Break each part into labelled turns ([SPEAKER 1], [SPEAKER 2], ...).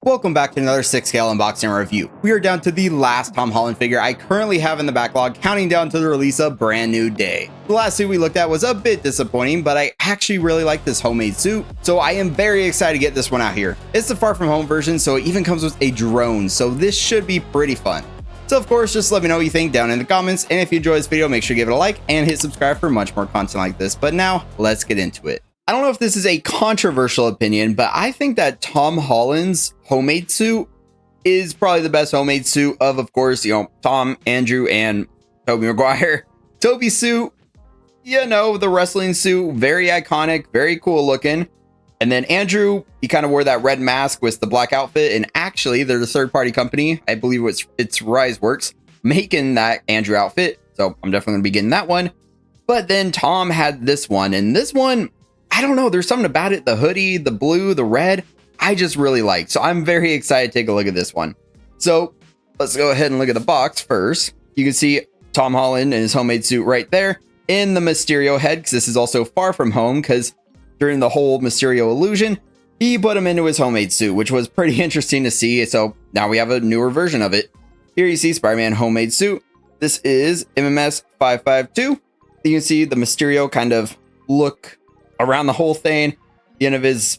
[SPEAKER 1] Welcome back to another 6scale unboxing review. We are down to the last Tom Holland figure I currently have in the backlog, counting down to the release of Brand New Day. The last suit we looked at was a bit disappointing, but I actually really like this homemade suit, so I am very excited to get this one out here. It's the Far From Home version, so it even comes with a drone, so this should be pretty fun. So of course, just let me know what you think down in the comments, and if you enjoyed this video, make sure to give it a like and hit subscribe for much more content like this. But now, let's get into it. I don't know if this is a controversial opinion, but I think that Tom Holland's homemade suit is probably the best homemade suit of course, Tom, Andrew, and Tobey Maguire. Tobey's suit, the wrestling suit, very iconic, very cool looking. And then Andrew, he kind of wore that red mask with the black outfit. And actually, there's a third-party company, I believe it's RiseWorks, making that Andrew outfit. So I'm definitely going to be getting that one. But then Tom had this one, and this one, I don't know, there's something about it. The hoodie, the blue, the red, I just really like. So I'm very excited to take a look at this one. So let's go ahead and look at the box first. You can see Tom Holland in his homemade suit right there in the Mysterio head, because this is also Far From Home, because during the whole Mysterio illusion, he put him into his homemade suit, which was pretty interesting to see. So now we have a newer version of it. Here you see Spider-Man homemade suit. This is MMS 552. You can see the Mysterio kind of look around the whole thing, the end of his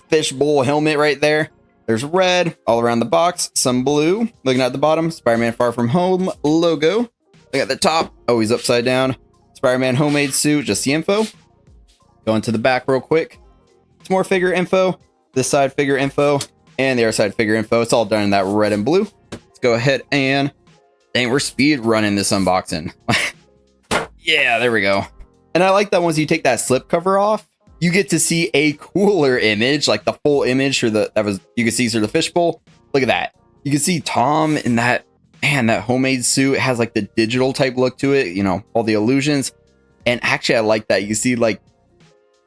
[SPEAKER 1] fishbowl helmet right there. There's red all around the box, some blue. Looking at the bottom, Spider-Man Far From Home logo. Look at the top, oh, he's upside down. Spider-Man homemade suit, just the info. Going to the back real quick. It's more figure info, this side figure info, and the other side figure info. It's all done in that red and blue. Let's go ahead and, dang, we're speed running this unboxing. Yeah, there we go. And I like that once you take that slip cover off, you get to see a cooler image, like the full image you can see through the fishbowl. Look at that. You can see Tom in that homemade suit. It has like the digital type look to it, all the illusions. And actually, I like that. You see like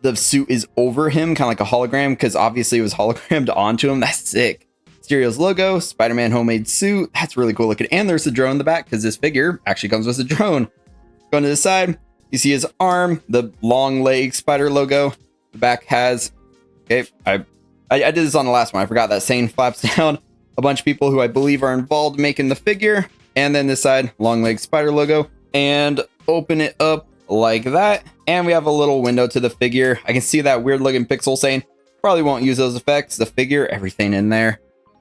[SPEAKER 1] the suit is over him, kind of like a hologram, because obviously it was hologrammed onto him. That's sick. Stereo's logo, Spider-Man homemade suit. That's really cool looking. And there's a drone in the back, because this figure actually comes with a drone. Going to the side, you see his arm, the long leg spider logo. The back has, okay, I did this on the last one. I forgot that saying flaps down. A bunch of people who I believe are involved making the figure. And then this side, long leg spider logo. And open it up like that. And we have a little window to the figure. I can see that weird looking pixel saying, probably won't use those effects. The figure, everything in there.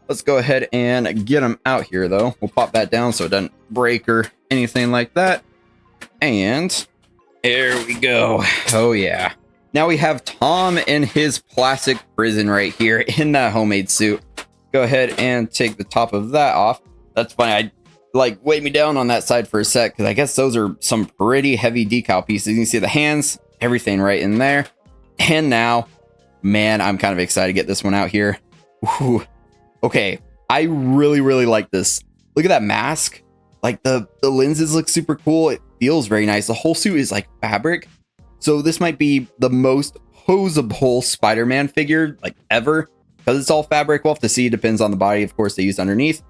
[SPEAKER 1] Let's go ahead and get them out here though. We'll pop that down so it doesn't break or anything like that. And there we go. Oh yeah. Now we have Tom in his plastic prison right here in that homemade suit. Go ahead and take the top of that off. That's funny. Weighed me down on that side for a sec, because I guess those are some pretty heavy decal pieces. You can see the hands, everything right in there. And now, man, I'm kind of excited to get this one out here. Ooh. Okay, I really, really like this. Look at that mask. Like the lenses look super cool. It feels very nice. The whole suit is like fabric. So this might be the most posable Spider-Man figure like ever, because it's all fabric. We'll have to see. Depends on the body, of course, they use underneath.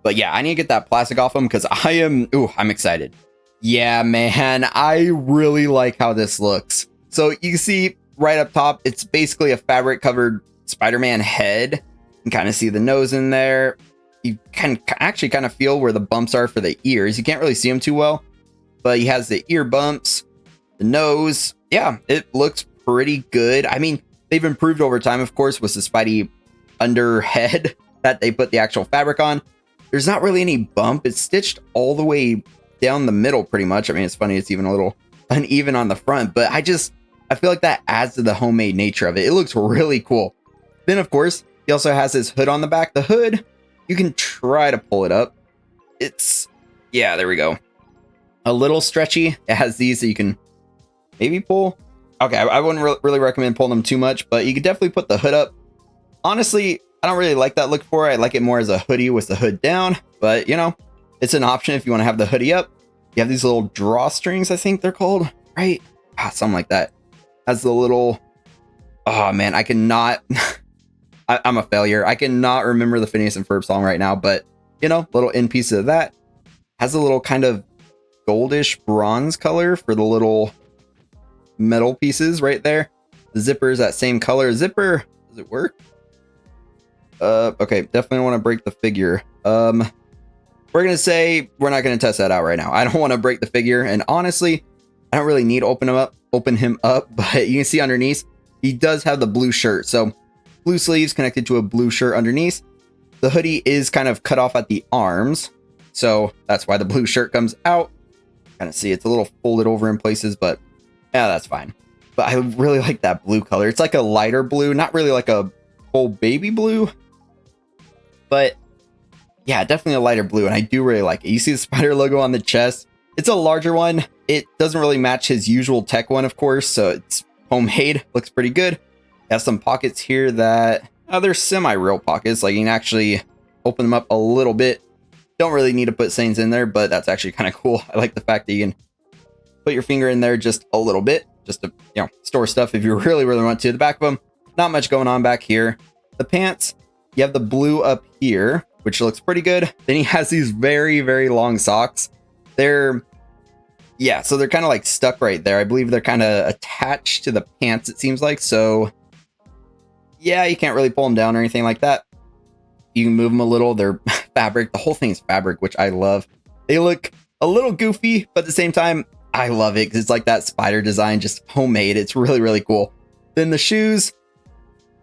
[SPEAKER 1] But yeah, I need to get that plastic off him, because I'm excited. Yeah, man, I really like how this looks. So you can see right up top, it's basically a fabric covered Spider-Man head. You can kind of see the nose in there. You can actually kind of feel where the bumps are for the ears. You can't really see them too well, but he has the ear bumps, the nose. Yeah, it looks pretty good. I mean, they've improved over time, of course, with the Spidey under head that they put the actual fabric on. There's not really any bump. It's stitched all the way down the middle pretty much. I mean, it's funny, it's even a little uneven on the front, but I feel like that adds to the homemade nature of it. It looks really cool. Then, of course, he also has his hood on the back. The hood, you can try to pull it up. Yeah, there we go. A little stretchy. It has these that you can maybe pull. Okay, I wouldn't really recommend pulling them too much, but you could definitely put the hood up. Honestly, I don't really like that look for it. I like it more as a hoodie with the hood down, but it's an option if you want to have the hoodie up. You have these little drawstrings, I think they're called, right? Something like that. Has the little, oh man, I cannot, I'm a failure. I cannot remember the Phineas and Ferb song right now, but little end piece of that. Has a little kind of goldish bronze color for the little metal pieces right there. The zipper is that same color. Zipper, does it work? Okay, definitely want to break the figure. We're gonna say we're not gonna test that out right now. I don't want to break the figure, and honestly, I don't really need to open him up, but you can see underneath, he does have the blue shirt. So blue sleeves connected to a blue shirt underneath. The hoodie is kind of cut off at the arms, so that's why the blue shirt comes out. Kind of see it's a little folded over in places, but yeah, that's fine. But I really like that blue color. It's like a lighter blue, not really like a full baby blue, but yeah, definitely a lighter blue, and I do really like it. You see the spider logo on the chest. It's a larger one. It doesn't really match his usual tech one, of course, so it's homemade. Looks pretty good. It has some pockets here that they're semi-real pockets. Like you can actually open them up a little bit. Don't really need to put things in there, but that's actually kind of cool. I like the fact that you can put your finger in there just a little bit, just to store stuff if you really want to. The back of them, not much going on back here. The pants, you have the blue up here, which looks pretty good. Then he has these very long socks. So they're kind of like stuck right there. I believe they're kind of attached to the pants, it seems like. So yeah, you can't really pull them down or anything like that. You can move them a little. They're fabric. The whole thing is fabric, which I love. They look a little goofy, but at the same time, I love it because it's like that spider design, just homemade. It's really cool. Then the shoes,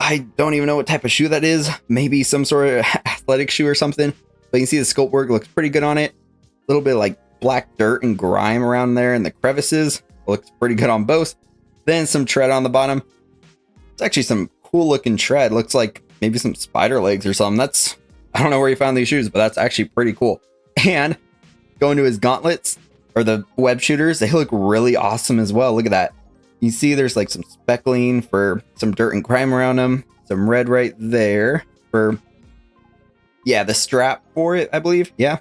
[SPEAKER 1] I don't even know what type of shoe that is. Maybe some sort of athletic shoe or something. But you can see the sculpt work looks pretty good on it. A little bit like black dirt and grime around there in the crevices. Looks pretty good on both. Then some tread on the bottom. It's actually some cool looking tread. Looks like maybe some spider legs or something. I don't know where he found these shoes, but that's actually pretty cool. And going to his gauntlets, or the web shooters, they look really awesome as well. Look at that. You see there's like some speckling for some dirt and grime around them. Some red right there for, the strap for it, I believe. Yeah.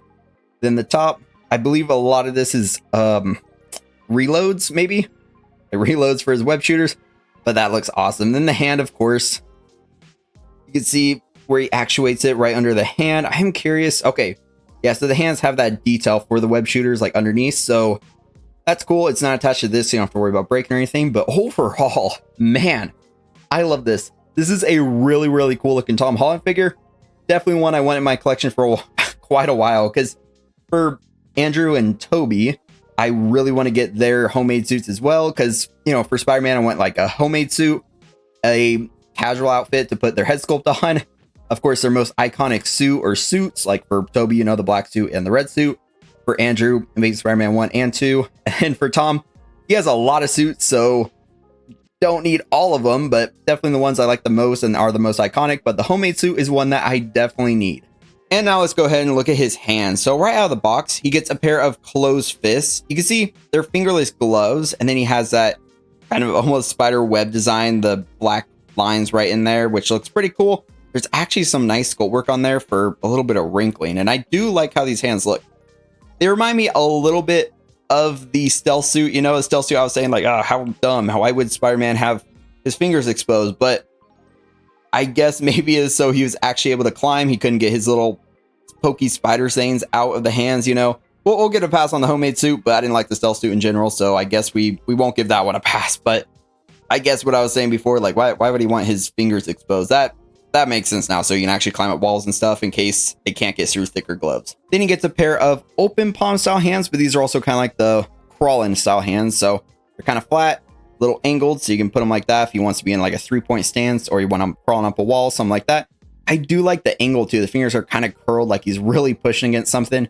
[SPEAKER 1] Then the top, I believe a lot of this is reloads, maybe. The reloads for his web shooters. But that looks awesome. Then the hand, of course. You can see where he actuates it right under the hand. I'm curious. Okay. Yeah, so the hands have that detail for the web shooters like underneath. So that's cool. It's not attached to this, so you don't have to worry about breaking or anything. But overall, man, I love this. This is a really cool looking Tom Holland figure. Definitely one I want in my collection for quite a while. Because for Andrew and Toby, I really want to get their homemade suits as well. Because, for Spider-Man, I want like a homemade suit, a casual outfit to put their head sculpt on. Of course, their most iconic suit or suits, like for Toby, the black suit and the red suit. For Andrew, Amazing Spider-Man 1 and 2. And for Tom, he has a lot of suits, so don't need all of them, but definitely the ones I like the most and are the most iconic. But the homemade suit is one that I definitely need. And now let's go ahead and look at his hands. So right out of the box, he gets a pair of closed fists. You can see they're fingerless gloves, and then he has that kind of almost spider web design, the black lines right in there, which looks pretty cool. There's actually some nice sculpt work on there for a little bit of wrinkling, and I do like how these hands look. They remind me a little bit of the stealth suit, the stealth suit I was saying, like, how dumb, why would Spider-Man have his fingers exposed? But I guess maybe it's so he was actually able to climb. He couldn't get his little pokey spider things out of the hands, We'll get a pass on the homemade suit, but I didn't like the stealth suit in general, so I guess we won't give that one a pass. But I guess what I was saying before, like, why would he want his fingers exposed? That makes sense now, so you can actually climb up walls and stuff in case they can't get through thicker gloves. Then he gets a pair of open palm style hands, but these are also kind of like the crawling style hands, so they're kind of flat, little angled, so you can put them like that if he wants to be in like a 3-point stance, or you want him crawling up a wall, something like that. I do like the angle too. The fingers are kind of curled, like he's really pushing against something.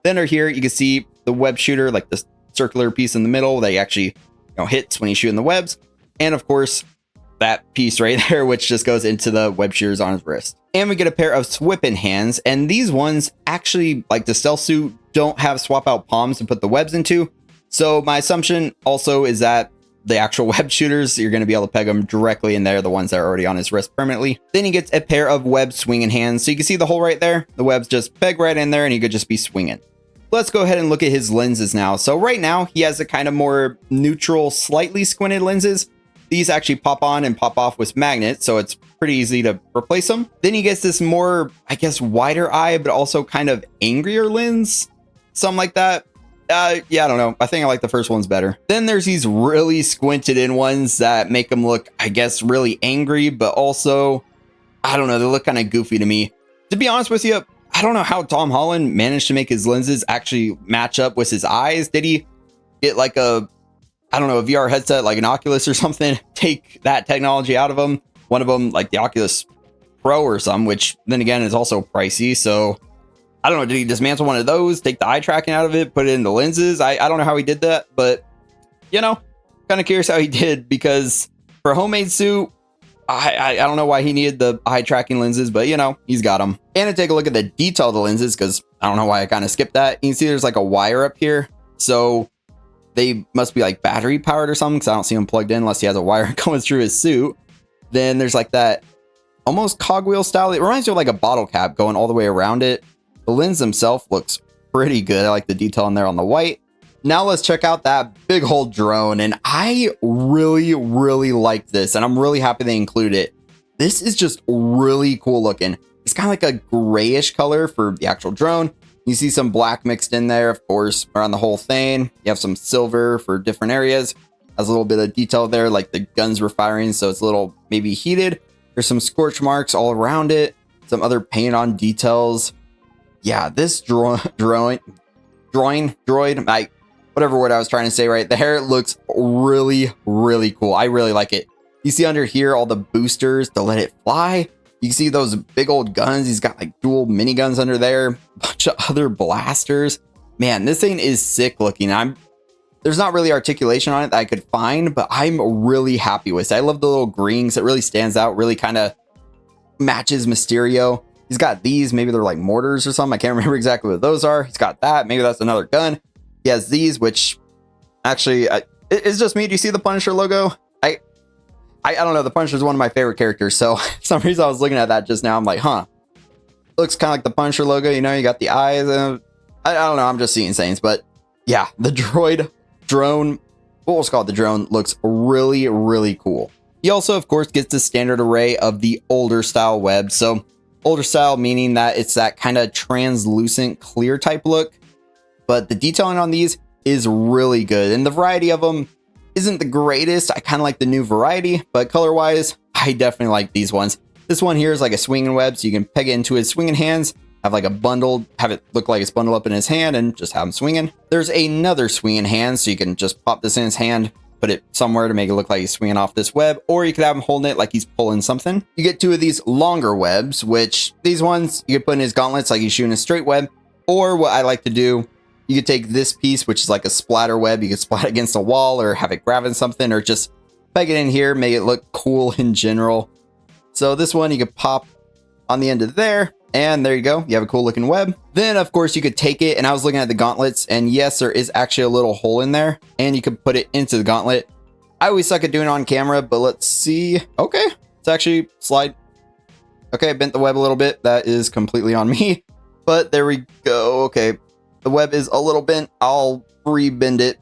[SPEAKER 1] Then or here, you can see the web shooter, like the circular piece in the middle that he actually hits when he's shooting the webs, and of course that piece right there, which just goes into the web shooters on his wrist. And we get a pair of swipping hands, and these ones actually, like the stealth suit, don't have swap out palms to put the webs into. So my assumption also is that the actual web shooters, you're going to be able to peg them directly in there, the ones that are already on his wrist permanently. Then he gets a pair of web swinging hands. So you can see the hole right there. The webs just peg right in there, and he could just be swinging. Let's go ahead and look at his lenses now. So right now, he has a kind of more neutral, slightly squinted lenses. These actually pop on and pop off with magnets, so it's pretty easy to replace them. Then he gets this more, I guess, wider eye, but also kind of angrier lens, something like that. Yeah, I don't know. I think I like the first ones better. Then there's these really squinted in ones that make them look, I guess, really angry, but also I don't know, they look kind of goofy to me. To be honest with you, I don't know how Tom Holland managed to make his lenses actually match up with his eyes. Did he get like a, I don't know, a VR headset like an Oculus or something, take that technology out of them? One of them like the Oculus Pro or something, which then again is also pricey. So I don't know, did he dismantle one of those, take the eye tracking out of it, put it in the lenses? I don't know how he did that, but you know, kind of curious how he did, because for a homemade suit, I don't know why he needed the eye tracking lenses, but you know, he's got them. And to take a look at the detail of the lenses, because I don't know why I kind of skipped that. You can see there's like a wire up here. So they must be like battery powered or something, because I don't see him plugged in unless he has a wire going through his suit. Then there's like that almost cogwheel style. It reminds me of like a bottle cap going all the way around it. The lens himself looks pretty good. I like the detail in there on the white. Now let's check out that big old drone, and I really like this, and I'm really happy they include it. This is just really cool looking. It's kind of like a grayish color for the actual drone. You see some black mixed in there, of course, around the whole thing. You have some silver for different areas. Has a little bit of detail there, like the guns were firing, so it's a little maybe heated. There's some scorch marks all around it. Some other paint on details. Yeah, this droid, whatever word I was trying to say right there, looks really cool. I really like it. You see under here all the boosters to let it fly. You can see those big old guns. He's got like dual miniguns under there, a bunch of other blasters. Man, this thing is sick looking. There's not really articulation on it that I could find, but I'm really happy with it. I love the little greens. It really stands out, really kind of matches Mysterio. He's got these, maybe they're like mortars or something. I can't remember exactly what those are. He's got that. Maybe that's another gun. He has these, which actually, it's just me. Do you see the Punisher logo? I don't know. The Punisher is one of my favorite characters. So for some reason I was looking at that just now. I'm like, huh. Looks kind of like the Punisher logo. You know, you got the eyes. I don't know. I'm just seeing things. But yeah, the drone, what was called the drone, looks really cool. He also, of course, gets the standard array of the older style web. So older style meaning that it's that kind of translucent clear type look. But the detailing on these is really good. And the variety of them isn't the greatest. I kind of like the new variety, but color wise, I definitely like these ones. This one here is like a swinging web, so you can peg it into his swinging hands, have like a bundle, have it look like it's bundled up in his hand, and just have him swinging. There's another swinging hand, so you can just pop this in his hand, put it somewhere to make it look like he's swinging off this web, or you could have him holding it like he's pulling something. You get two of these longer webs, which these ones you could put in his gauntlets like he's shooting a straight web, or what I like to do, you could take this piece, which is like a splatter web. You could splat against a wall or have it grabbing something, or just peg it in here, make it look cool in general. So this one you could pop on the end of there, and there you go. You have a cool looking web. Then of course you could take it, and I was looking at the gauntlets, and yes, there is actually a little hole in there, and you could put it into the gauntlet. I always suck at doing it on camera, but let's see. Okay, it's actually slide. Okay, I bent the web a little bit. That is completely on me, but there we go. Okay. The web is a little bent. I'll rebend it.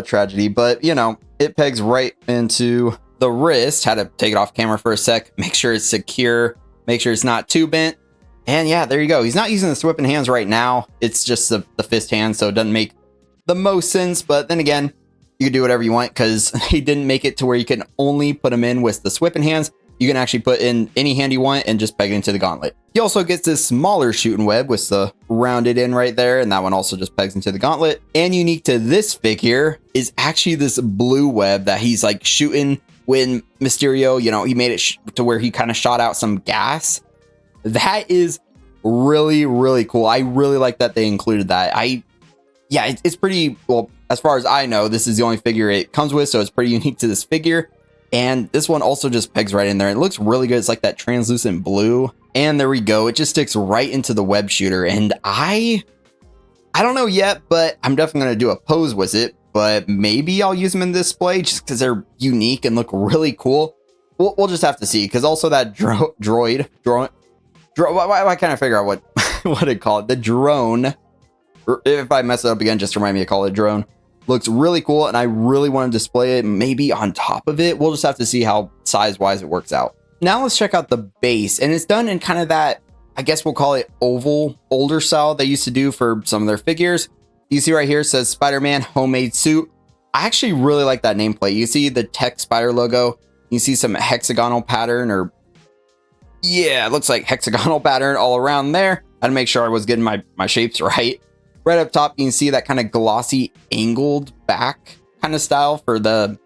[SPEAKER 1] Tragedy. But, you know, it pegs right into the wrist. Had to take it off camera for a sec. Make sure it's secure. Make sure it's not too bent. And yeah, there you go. He's not using the whipping hands right now. It's just the fist hand, so it doesn't make the most sense. But then again, you can do whatever you want, because he didn't make it to where you can only put him in with the whipping hands. You can actually put in any hand you want and just peg it into the gauntlet. He also gets this smaller shooting web with the rounded in right there, and that one also just pegs into the gauntlet. And unique to this figure is actually this blue web that he's like shooting when Mysterio, you know, he made it to where he kind of shot out some gas. That is really cool. I really like that they included that. Yeah, it's pretty, well, as far as I know, this is the only figure it comes with, so it's pretty unique to this figure. And this one also just pegs right in there. It looks really good. It's like that translucent blue. And there we go. It just sticks right into the web shooter. And I don't know yet, but I'm definitely going to do a pose with it. But maybe I'll use them in display just because they're unique and look really cool. We'll just have to see. Because also that droid, why can't I figure out what to call it? The drone. If I mess it up again, just remind me to call it a drone. Looks really cool, and I really want to display it maybe on top of it. We'll just have to see how size-wise it works out. Now let's check out the base, and it's done in kind of that, I guess we'll call it oval, older style they used to do for some of their figures. You see right here, it says Spider-Man homemade suit. I actually really like that nameplate. You see the Tech Spider logo. You see some hexagonal pattern, or Yeah, it looks like hexagonal pattern all around there. I had to make sure I was getting my shapes right. Right up top, you can see that kind of glossy angled back kind of style for the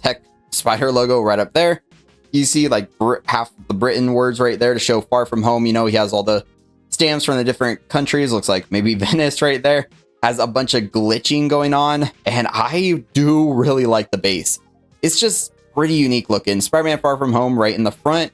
[SPEAKER 1] tech spider logo right up there. You see like half the Britain words right there to show far from home. You know, he has all the stamps from the different countries. Looks like maybe Venice right there. Has a bunch of glitching going on. And I do really like the base. It's just pretty unique looking. Spider-Man Far From Home right in the front.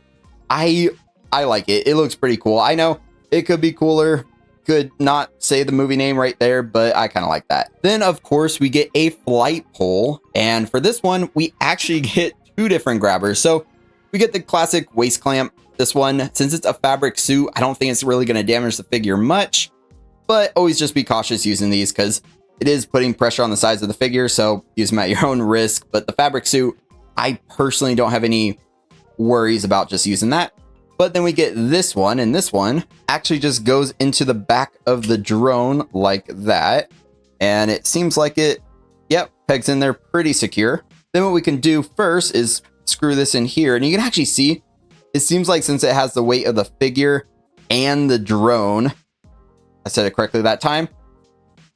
[SPEAKER 1] I like it. It looks pretty cool. I know it could be cooler. Could not say the movie name right there, but I kind of like that. Then, of course, we get a flight pole. And for this one, we actually get two different grabbers. So we get the classic waist clamp. This one, since it's a fabric suit, I don't think it's really going to damage the figure much. But always just be cautious using these because it is putting pressure on the sides of the figure. So use them at your own risk. But the fabric suit, I personally don't have any worries about just using that. But then we get this one, and this one actually just goes into the back of the drone like that. And it seems like it, yep, pegs in there pretty secure. Then what we can do first is screw this in here. And you can actually see, it seems like since it has the weight of the figure and the drone, I said it correctly that time,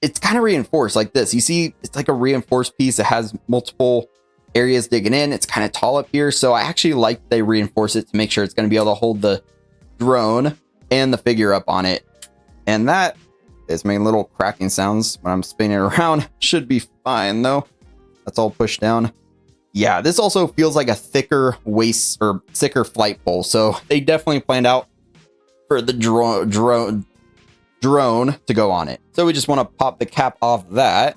[SPEAKER 1] it's kind of reinforced like this. You see, it's like a reinforced piece. It has multiple areas digging in. It's kind of tall up here, so I actually like they reinforce it to make sure it's going to be able to hold the drone and the figure up on it. And that is making little cracking sounds when I'm spinning it around. Should be fine though. That's all pushed down. Yeah, this also feels like a thicker waist or thicker flight pole, so they definitely planned out for the drone to go on it. So we just want to pop the cap off that,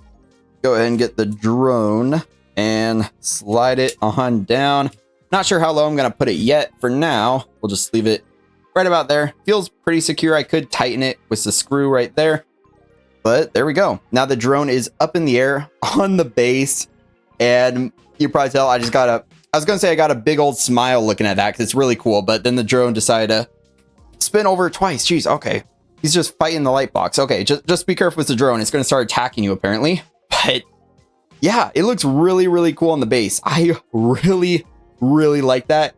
[SPEAKER 1] go ahead and get the drone and slide it on down. Not sure how low I'm going to put it yet. For now, we'll just leave it right about there. Feels pretty secure. I could tighten it with the screw right there, but there we go. Now the drone is up in the air on the base, and you probably tell I was going to say I got a big old smile looking at that because it's really cool, but then the drone decided to spin over twice. Jeez, okay. He's just fighting the light box. Okay, just be careful with the drone. It's going to start attacking you apparently, but yeah, it looks really, really cool on the base. I really, really like that.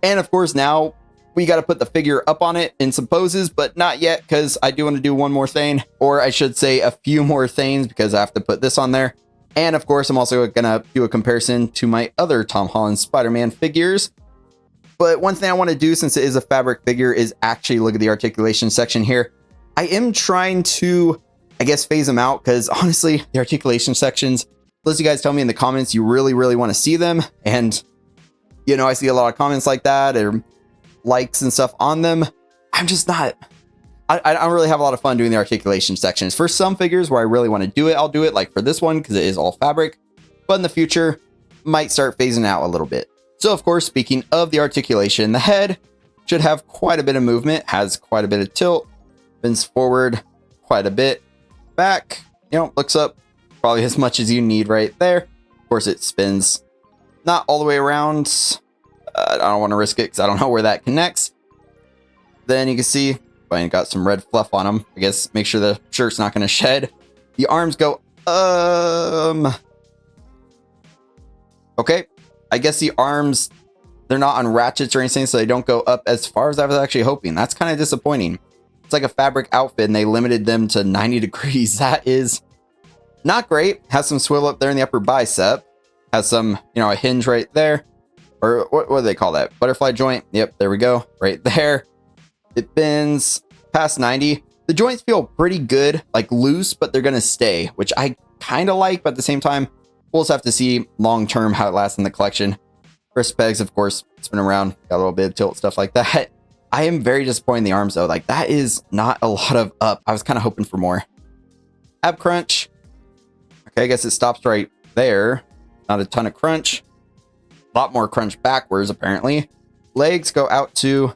[SPEAKER 1] And of course, now we got to put the figure up on it in some poses, but not yet because I do want to do one more thing, or I should say a few more things because I have to put this on there. And of course, I'm also going to do a comparison to my other Tom Holland Spider-Man figures. But one thing I want to do, since it is a fabric figure, is actually look at the articulation section here. I am trying to, I guess, phase them out because honestly, the articulation sections, unless you guys tell me in the comments you really, really want to see them. And, you know, I see a lot of comments like that or likes and stuff on them. I'm just not, I don't really have a lot of fun doing the articulation sections. For some figures where I really want to do it, I'll do it, like for this one, because it is all fabric. But in the future, might start phasing out a little bit. So of course, speaking of the articulation, the head should have quite a bit of movement, has quite a bit of tilt, bends forward quite a bit, back, you know, looks up probably as much as you need right there. Of course, it spins not all the way around. I don't want to risk it because I don't know where that connects. Then you can see I got some red fluff on them. I guess make sure the shirt's not going to shed. The arms go okay, I guess the arms, they're not on ratchets or anything, so they don't go up as far as I was actually hoping. That's kind of disappointing. It's like a fabric outfit and they limited them to 90 degrees. That is not great. Has some swivel up there in the upper bicep. Has some, you know, a hinge right there. Or what do they call that? Butterfly joint. Yep, there we go. Right there. It bends past 90. The joints feel pretty good, like loose, but they're going to stay, which I kind of like, but at the same time, we'll just have to see long-term how it lasts in the collection. Wrist pegs, of course, spin around, got a little bit of tilt, stuff like that. I am very disappointed in the arms though. Like that is not a lot of up. I was kind of hoping for more. Ab crunch. Okay, I guess it stops right there. Not a ton of crunch. A lot more crunch backwards, apparently. Legs go out to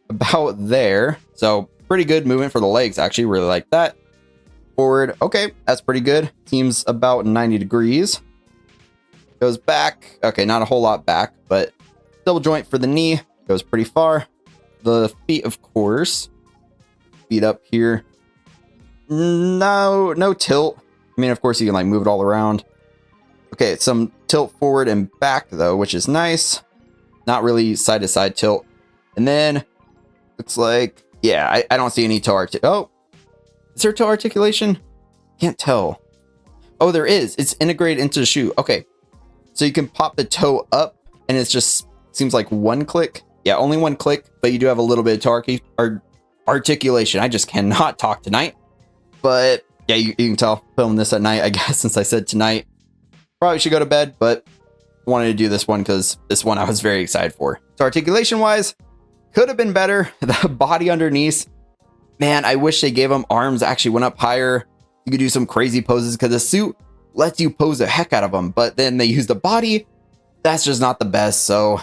[SPEAKER 1] about there. So pretty good movement for the legs, actually. Really like that. Forward. Okay, that's pretty good. Seems about 90 degrees. Goes back. Okay, not a whole lot back, but double joint for the knee. Goes pretty far. The feet, of course. Feet up here. No tilt. I mean, of course, you can like move it all around. Okay, some tilt forward and back though, which is nice. Not really side to side tilt. And then Looks like, yeah, I don't see any toe oh, is there toe articulation? Can't tell. Oh, there is. It's integrated into the shoe. Okay. So you can pop the toe up and it's just seems like one click. Yeah, only one click, but you do have a little bit of toe articulation. I just cannot talk tonight. But yeah, you can tell. Filming this at night, I guess, since I said tonight. Probably should go to bed, but wanted to do this one because this one I was very excited for. So articulation wise, could have been better. The body underneath, man, I wish they gave them arms that actually went up higher. You could do some crazy poses because the suit lets you pose the heck out of them, but then they use the body. That's just not the best. So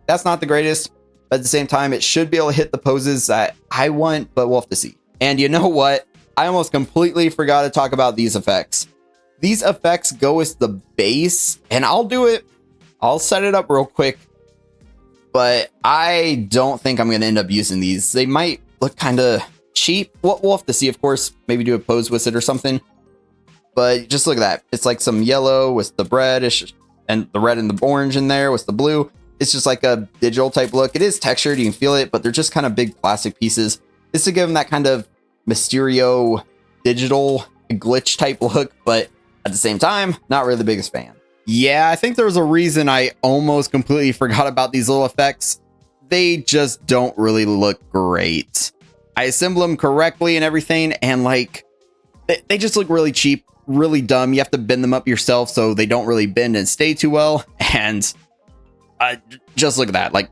[SPEAKER 1] that's not the greatest. But at the same time, it should be able to hit the poses that I want, but we'll have to see. And you know what? I almost completely forgot to talk about these effects. These effects go with the base, and I'll do it. I'll set it up real quick, but I don't think I'm going to end up using these. They might look kind of cheap. We'll have to see, of course. Maybe do a pose with it or something. But just look at that. It's like some yellow with the reddish and the red and the orange in there with the blue. It's just like a digital type look. It is textured. You can feel it, but they're just kind of big plastic pieces. It's to give them that kind of Mysterio digital glitch type look, but at the same time, not really the biggest fan. Yeah, I think there was a reason I almost completely forgot about these little effects. They just don't really look great. I assemble them correctly and everything, and like, they just look really cheap, really dumb. You have to bend them up yourself so they don't really bend and stay too well. And just look at that. Like,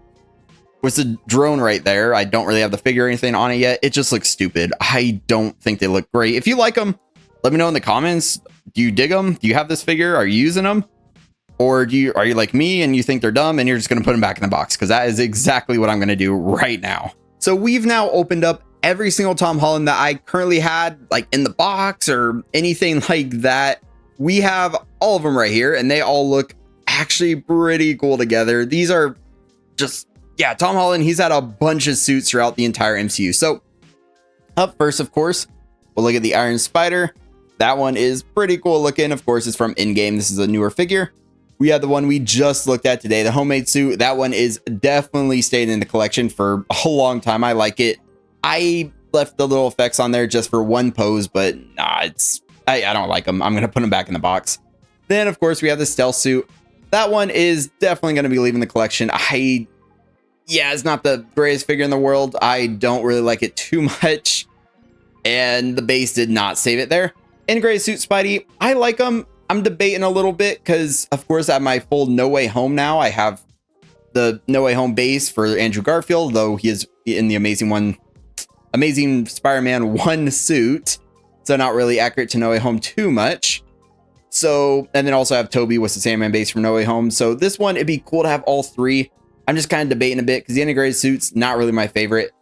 [SPEAKER 1] with the drone right there, I don't really have the figure or anything on it yet. It just looks stupid. I don't think they look great. If you like them, let me know in the comments. Do you dig them? Do you have this figure? Are you using them? Or are you like me and you think they're dumb and you're just going to put them back in the box? Because that is exactly what I'm going to do right now. So we've now opened up every single Tom Holland that I currently had, like in the box or anything like that. We have all of them right here, and they all look actually pretty cool together. These are just, yeah, Tom Holland, he's had a bunch of suits throughout the entire MCU. So up first, of course, we'll look at the Iron Spider. That one is pretty cool looking. Of course, it's from Endgame. This is a newer figure. We have the one we just looked at today, the homemade suit. That one is definitely stayed in the collection for a long time. I like it. I left the little effects on there just for one pose, but nah, I don't like them. I'm going to put them back in the box. Then, of course, we have the stealth suit. That one is definitely going to be leaving the collection. Yeah, it's not the greatest figure in the world. I don't really like it too much. And the base did not save it there. Integrated suit Spidey, I like them. I'm debating a little bit because, of course, I have my full No Way Home now. I have the No Way Home base for Andrew Garfield, though he is in the Amazing Spider-Man 1 suit. So not really accurate to No Way Home too much. So, and then also have Toby with the Sandman base from No Way Home. So this one, it'd be cool to have all three. I'm just kind of debating a bit because the integrated suit's not really my favorite.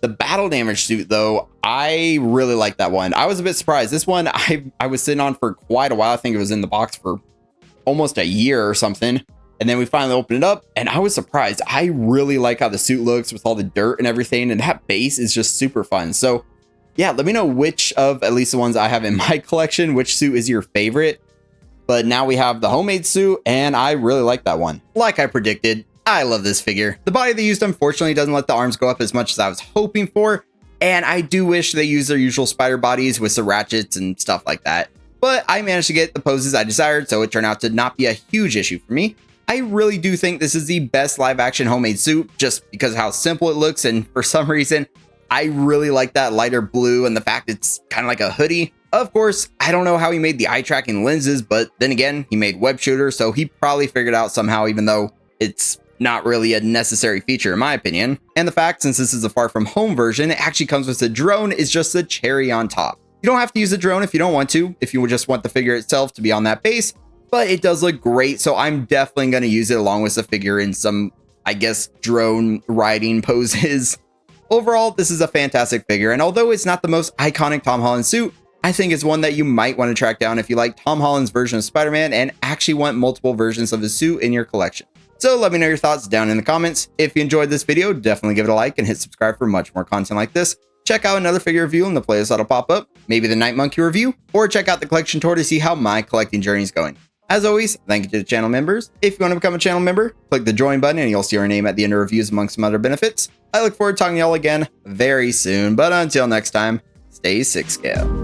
[SPEAKER 1] The battle damage suit, though, I really like that one. I was a bit surprised. This one I was sitting on for quite a while. I think it was in the box for almost a year or something. And then we finally opened it up and I was surprised. I really like how the suit looks with all the dirt and everything. And that base is just super fun. So yeah, let me know which of at least the ones I have in my collection, which suit is your favorite. But now we have the homemade suit and I really like that one. Like I predicted, I love this figure. The body they used, unfortunately, doesn't let the arms go up as much as I was hoping for. And I do wish they used their usual spider bodies with some ratchets and stuff like that. But I managed to get the poses I desired, so it turned out to not be a huge issue for me. I really do think this is the best live action homemade suit just because of how simple it looks. And for some reason, I really like that lighter blue and the fact it's kind of like a hoodie. Of course, I don't know how he made the eye tracking lenses, but then again, he made web shooter, so he probably figured out somehow, even though it's not really a necessary feature in my opinion. And the fact, since this is a far from home version, it actually comes with a drone is just the cherry on top. You don't have to use a drone if you don't want to, if you just want the figure itself to be on that base, but it does look great. So I'm definitely going to use it along with the figure in some, I guess, drone riding poses. Overall, this is a fantastic figure. And although it's not the most iconic Tom Holland suit, I think it's one that you might want to track down if you like Tom Holland's version of Spider-Man and actually want multiple versions of his suit in your collection. So let me know your thoughts down in the comments. If you enjoyed this video, definitely give it a like and hit subscribe for much more content like this. Check out another figure review in the playlist that'll pop up, maybe the Night Monkey review, or check out the collection tour to see how my collecting journey is going. As always, thank you to the channel members. If you want to become a channel member, click the join button and you'll see our name at the end of reviews amongst some other benefits. I look forward to talking to y'all again very soon, but until next time, stay 6 scale.